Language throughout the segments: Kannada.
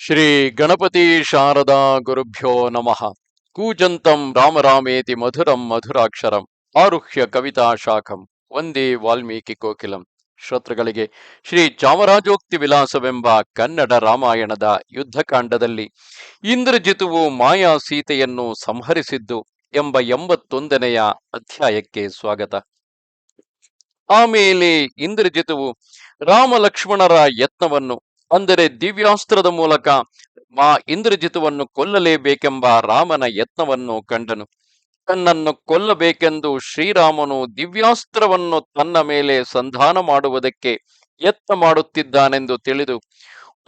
ಶ್ರೀ ಗಣಪತಿ ಶಾರದಾ ಗುರುಭ್ಯೋ ನಮಃ. ಕೂಜಂತಂ ರಾಮರಾಮೇತಿ ಮಧುರಂ ಮಧುರಾಕ್ಷರಂ ಆರುಹ್ಯ ಕವಿತಾ ಶಾಖಂ ವಂದೇ ವಾಲ್ಮೀಕಿ ಕೋಕಿಲಂ. ಶ್ರೋತೃಗಳಿಗೆ ಶ್ರೀ ಚಾಮರಾಜೋಕ್ತಿ ವಿಲಾಸವೆಂಬ ಕನ್ನಡ ರಾಮಾಯಣದ ಯುದ್ಧಕಾಂಡದಲ್ಲಿ ಇಂದ್ರಜಿತುವು ಮಾಯಾ ಸೀತೆಯನ್ನು ಸಂಹರಿಸಿದ್ದು ಎಂಬ 81ನೆಯ ಅಧ್ಯಾಯಕ್ಕೆ ಸ್ವಾಗತ. ಆಮೇಲೆ ಇಂದ್ರಜಿತುವು ರಾಮ ಲಕ್ಷ್ಮಣರ ಯತ್ನವನ್ನು, ಅಂದರೆ ದಿವ್ಯಾಸ್ತ್ರದ ಮೂಲಕ ಇಂದ್ರಜಿತುವನ್ನು ಕೊಲ್ಲಲೇಬೇಕೆಂಬ ರಾಮನ ಯತ್ನವನ್ನು ಕಂಡನು. ತನ್ನನ್ನು ಕೊಲ್ಲಬೇಕೆಂದು ಶ್ರೀರಾಮನು ದಿವ್ಯಾಸ್ತ್ರವನ್ನು ತನ್ನ ಮೇಲೆ ಸಂಧಾನ ಮಾಡುವುದಕ್ಕೆ ಯತ್ನ ಮಾಡುತ್ತಿದ್ದಾನೆಂದು ತಿಳಿದು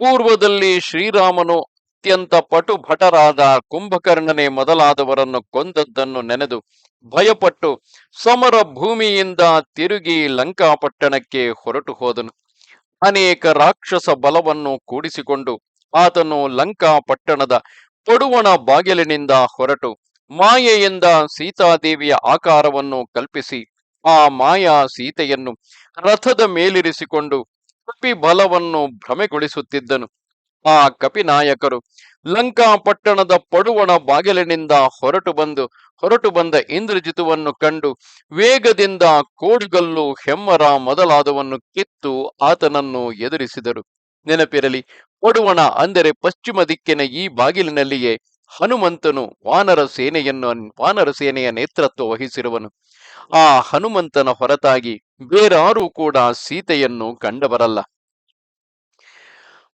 ಪೂರ್ವದಲ್ಲಿ ಶ್ರೀರಾಮನು ಅತ್ಯಂತ ಪಟು ಭಟರಾದ ಕುಂಭಕರ್ಣನೆ ಮೊದಲಾದವರನ್ನು ಕೊಂದದ್ದನ್ನು ನೆನೆದು ಭಯಪಟ್ಟು ಸಮರ ಭೂಮಿಯಿಂದ ತಿರುಗಿ ಲಂಕಾಪಟ್ಟಣಕ್ಕೆ ಹೊರಟು ಹೋದನು. ಅನೇಕ ರಾಕ್ಷಸ ಬಲವನ್ನು ಕೂಡಿಸಿಕೊಂಡು ಆತನು ಲಂಕಾಪಟ್ಟಣದ ಪಡುವಣ ಬಾಗಿಲಿನಿಂದ ಹೊರಟು ಮಾಯೆಯಿಂದ ಸೀತಾದೇವಿಯ ಆಕಾರವನ್ನು ಕಲ್ಪಿಸಿ ಆ ಮಾಯಾ ಸೀತೆಯನ್ನು ರಥದ ಮೇಲಿರಿಸಿಕೊಂಡು ಕಪಿ ಬಲವನ್ನು ಭ್ರಮೆಗೊಳಿಸುತ್ತಿದ್ದನು. ಆ ಕಪಿನಾಯಕರು ಲಂಕಾಪಟ್ಟಣದ ಪಡುವಣ ಬಾಗಿಲಿನಿಂದ ಹೊರಟು ಬಂದ ಇಂದ್ರಜಿತುವನ್ನು ಕಂಡು ವೇಗದಿಂದ ಕೋಡುಗಲ್ಲು, ಹೆಮ್ಮರ ಮೊದಲಾದವನ್ನು ಕಿತ್ತು ಆತನನ್ನು ಎದುರಿಸಿದರು. ನೆನಪಿರಲಿ, ಪಡುವಣ ಅಂದರೆ ಪಶ್ಚಿಮ ದಿಕ್ಕಿನ ಈ ಬಾಗಿಲಿನಲ್ಲಿಯೇ ಹನುಮಂತನು ವಾನರ ಸೇನೆಯ ನೇತೃತ್ವ ವಹಿಸಿರುವನು. ಆ ಹನುಮಂತನ ಹೊರತಾಗಿ ಬೇರಾರೂ ಕೂಡ ಸೀತೆಯನ್ನು ಕಂಡಬರಲ್ಲ.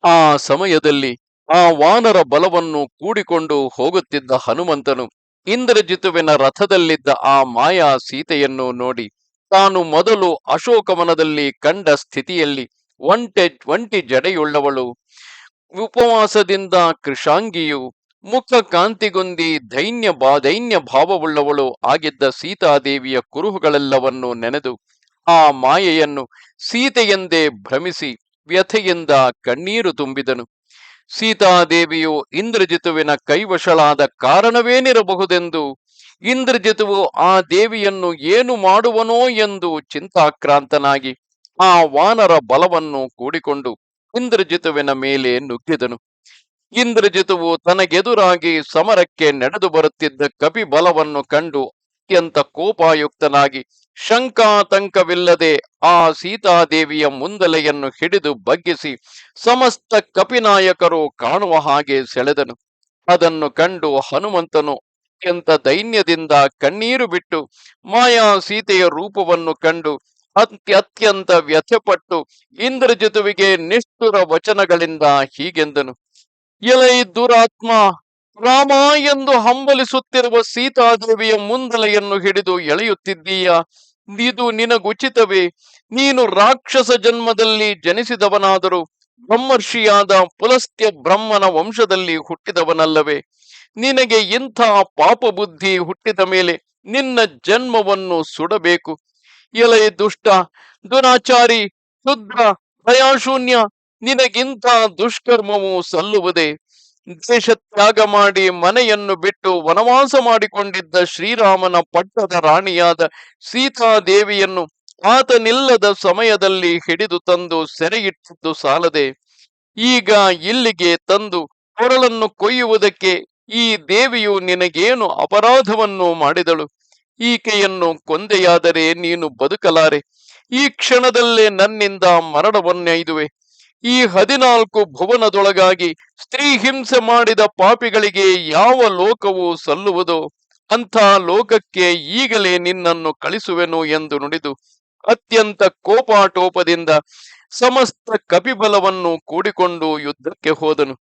ಆ ಸಮಯದಲ್ಲಿ ಆ ವಾನರ ಬಲವನ್ನು ಕೂಡಿಕೊಂಡು ಹೋಗುತ್ತಿದ್ದ ಹನುಮಂತನು ಇಂದ್ರಜಿತುವಿನ ರಥದಲ್ಲಿದ್ದ ಆ ಮಾಯಾ ಸೀತೆಯನ್ನು ನೋಡಿ ತಾನು ಮೊದಲು ಅಶೋಕವನದಲ್ಲಿ ಕಂಡ ಸ್ಥಿತಿಯಲ್ಲಿ ಒಂಟಿ ಜಡೆಯುಳ್ಳವಳು, ಉಪವಾಸದಿಂದ ಕೃಶಾಂಗಿಯು, ಮುಖ ಕಾಂತಿಗೊಂದಿ ದೈನ್ಯ ಭಾವವುಳ್ಳವಳು ಆಗಿದ್ದ ಸೀತಾದೇವಿಯ ಕುರುಹುಗಳೆಲ್ಲವನ್ನು ನೆನೆದು ಆ ಮಾಯೆಯನ್ನು ಸೀತೆಯೆಂದೇ ಭ್ರಮಿಸಿ ವ್ಯಥೆಯಿಂದ ಕಣ್ಣೀರು ತುಂಬಿದನು. ಸೀತಾದೇವಿಯು ಇಂದ್ರಜಿತುವಿನ ಕೈವಶಳಾದ ಕಾರಣವೇನಿರಬಹುದೆಂದು, ಇಂದ್ರಜಿತುವು ಆ ದೇವಿಯನ್ನು ಏನು ಮಾಡುವನೋ ಎಂದು ಚಿಂತಾಕ್ರಾಂತನಾಗಿ ಆ ವಾನರ ಬಲವನ್ನು ಕೂಡಿಕೊಂಡು ಇಂದ್ರಜಿತುವಿನ ಮೇಲೆ ನುಗ್ಗಿದನು. ಇಂದ್ರಜಿತುವು ತನಗೆದುರಾಗಿ ಸಮರಕ್ಕೆ ನಡೆದು ಬರುತ್ತಿದ್ದ ಕಪಿ ಬಲವನ್ನು ಕಂಡು ಅತ್ಯಂತ ಕೋಪಾಯುಕ್ತನಾಗಿ ಶಂಕಾತಂಕವಿಲ್ಲದೆ ಆ ಸೀತಾದೇವಿಯ ಮುಂದಲೆಯನ್ನು ಹಿಡಿದು ಬಗ್ಗಿಸಿ ಸಮಸ್ತ ಕಪಿನಾಯಕರು ಕಾಣುವ ಹಾಗೆ ಸೆಳೆದನು. ಅದನ್ನು ಕಂಡು ಹನುಮಂತನು ಅತ್ಯಂತ ದೈನ್ಯದಿಂದ ಕಣ್ಣೀರು ಬಿಟ್ಟು ಮಾಯಾ ಸೀತೆಯ ರೂಪವನ್ನು ಕಂಡು ಅತ್ಯಂತ ವ್ಯಥೆಪಟ್ಟು ಇಂದ್ರಜಿತುವಿಗೆ ನಿಷ್ಠುರ ವಚನಗಳಿಂದ ಹೀಗೆಂದನು: ಎಲೈ ದುರಾತ್ಮ, ರಾಮ ಎಂದು ಹಂಬಲಿಸುತ್ತಿರುವ ಸೀತಾದೇವಿಯ ಮುಂದಲೆಯನ್ನು ಹಿಡಿದು ಎಳೆಯುತ್ತಿದ್ದೀಯ. ಇದು ನಿನಗುಚಿತವೇ? ನೀನು ರಾಕ್ಷಸ ಜನ್ಮದಲ್ಲಿ ಜನಿಸಿದವನಾದರೂ ಬ್ರಹ್ಮರ್ಷಿಯಾದ ಪುಲಸ್ತ್ಯ ಬ್ರಹ್ಮನ ವಂಶದಲ್ಲಿ ಹುಟ್ಟಿದವನಲ್ಲವೇ? ನಿನಗೆ ಇಂಥ ಪಾಪ ಬುದ್ಧಿ ಹುಟ್ಟಿದ ಮೇಲೆ ನಿನ್ನ ಜನ್ಮವನ್ನು ಸುಡಬೇಕು. ಎಲೈ ದುಷ್ಟ, ದುರಾಚಾರಿ, ಶುದ್ಧ, ದಯಾಶೂನ್ಯ, ನಿನಗಿಂಥ ದುಷ್ಕರ್ಮವು ಸಲ್ಲುವುದೇ? ದೇಶ ತ್ಯಾಗ ಮಾಡಿ ಮನೆಯನ್ನು ಬಿಟ್ಟು ವನವಾಸ ಮಾಡಿಕೊಂಡಿದ್ದ ಶ್ರೀರಾಮನ ಪಟ್ಟದ ರಾಣಿಯಾದ ಸೀತಾದೇವಿಯನ್ನು ಆತನಿಲ್ಲದ ಸಮಯದಲ್ಲಿ ಹಿಡಿದು ತಂದು ಸೆರೆಯಿಟ್ಟಿದ್ದು ಸಾಲದೆ ಈಗ ಇಲ್ಲಿಗೆ ತಂದು ಕೊರಳನ್ನು ಕೊಯ್ಯುವುದಕ್ಕೆ ಈ ದೇವಿಯು ನಿನಗೇನು ಅಪರಾಧವನ್ನು ಮಾಡಿದಳು? ಈಕೆಯನ್ನು ಕೊಂದೆಯಾದರೆ ನೀನು ಬದುಕಲಾರೆ. ಈ ಕ್ಷಣದಲ್ಲೇ ನನ್ನಿಂದ ಮರಣವನ್ನೈದುವೆ. ಈ 14 ಭುವನದೊಳಗಾಗಿ ಸ್ತ್ರೀ ಹಿಂಸೆ ಮಾಡಿದ ಪಾಪಿಗಳಿಗೆ ಯಾವ ಲೋಕವು ಸಲ್ಲುವುದೋ ಅಂಥ ಲೋಕಕ್ಕೆ ಈಗಲೇ ನಿನ್ನನ್ನು ಕಳಿಸುವೆನು ಎಂದು ನುಡಿದು ಅತ್ಯಂತ ಕೋಪಾಟೋಪದಿಂದ ಸಮಸ್ತ ಕಪಿಬಲವನ್ನು ಕೂಡಿಕೊಂಡು ಯುದ್ಧಕ್ಕೆ ಹೋದನು.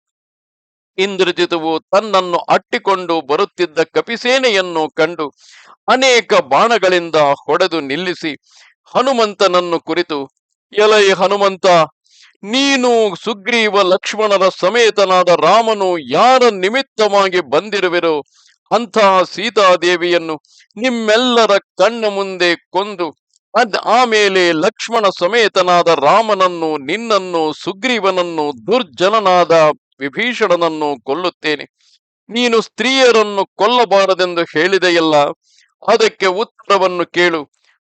ಇಂದ್ರಜಿತುವು ತನ್ನನ್ನು ಅಟ್ಟಿಕೊಂಡು ಬರುತ್ತಿದ್ದ ಕಪಿಸೇನೆಯನ್ನು ಕಂಡು ಅನೇಕ ಬಾಣಗಳಿಂದ ಹೊಡೆದು ನಿಲ್ಲಿಸಿ ಹನುಮಂತನನ್ನು ಕುರಿತು: ಎಲೈ ಹನುಮಂತ, ನೀನು ಸುಗ್ರೀವ ಲಕ್ಷ್ಮಣರ ಸಮೇತನಾದ ರಾಮನು ಯಾರ ನಿಮಿತ್ತವಾಗಿ ಬಂದಿರುವಿರೋ ಅಂಥ ಸೀತಾದೇವಿಯನ್ನು ನಿಮ್ಮೆಲ್ಲರ ಕಣ್ಣ ಮುಂದೆ ಕೊಂದು ಆಮೇಲೆ ಲಕ್ಷ್ಮಣ ಸಮೇತನಾದ ರಾಮನನ್ನು, ನಿನ್ನನ್ನು, ಸುಗ್ರೀವನನ್ನು, ದುರ್ಜನನಾದ ವಿಭೀಷಣನನ್ನು ಕೊಲ್ಲುತ್ತೇನೆ. ನೀನು ಸ್ತ್ರೀಯರನ್ನು ಕೊಲ್ಲಬಾರದೆಂದು ಹೇಳಿದೆಯಲ್ಲ, ಅದಕ್ಕೆ ಉತ್ತರವನ್ನು ಕೇಳು.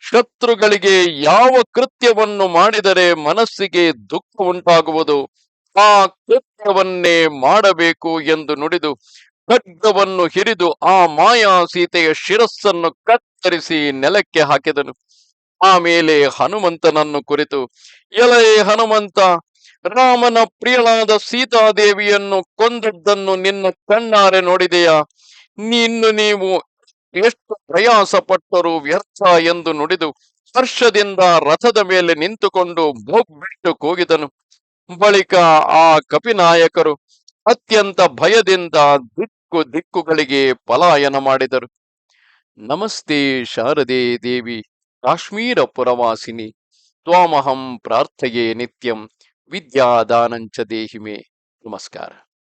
ಶತ್ರುಗಳಿಗೆ ಯಾವ ಕೃತ್ಯವನ್ನು ಮಾಡಿದರೆ ಮನಸ್ಸಿಗೆ ದುಃಖ ಉಂಟಾಗುವುದು ಆ ಕೃತ್ಯವನ್ನೇ ಮಾಡಬೇಕು ಎಂದು ನುಡಿದು ಖಡ್ಗವನ್ನು ಹಿರಿದು ಆ ಮಾಯಾ ಸೀತೆಯ ಶಿರಸ್ಸನ್ನು ಕತ್ತರಿಸಿ ನೆಲಕ್ಕೆ ಹಾಕಿದನು. ಆಮೇಲೆ ಹನುಮಂತನನ್ನು ಕುರಿತು, ಎಲೈ ಹನುಮಂತ, ರಾಮನ ಪ್ರಿಯಳಾದ ಸೀತಾದೇವಿಯನ್ನು ಕೊಂದದ್ದನ್ನು ನಿನ್ನ ಕಣ್ಣಾರೆ ನೋಡಿದೆಯಾ? ನೀವು ಎಷ್ಟು ಪ್ರಯಾಸ ಪಟ್ಟರೂ ವ್ಯರ್ಥ ಎಂದು ನುಡಿದು ಹರ್ಷದಿಂದ ರಥದ ಮೇಲೆ ನಿಂತುಕೊಂಡು ಬೋಗ್ಬಿಟ್ಟು ಕೂಗಿದನು. ಬಳಿಕ ಆ ಕಪಿನಾಯಕರು ಅತ್ಯಂತ ಭಯದಿಂದ ದಿಕ್ಕುಗಳಿಗೆ ಪಲಾಯನ ಮಾಡಿದರು. ನಮಸ್ತೆ ಶಾರದೆ ದೇವಿ, ಕಾಶ್ಮೀರ ಪುರವಾಸಿನಿ, ತ್ವಾಮಹಂ ಪ್ರಾರ್ಥಯೇ ನಿತ್ಯಂ, ವಿದ್ಯಾದಾನಂಚ ದೇಹಿಮೆ. ನಮಸ್ಕಾರ.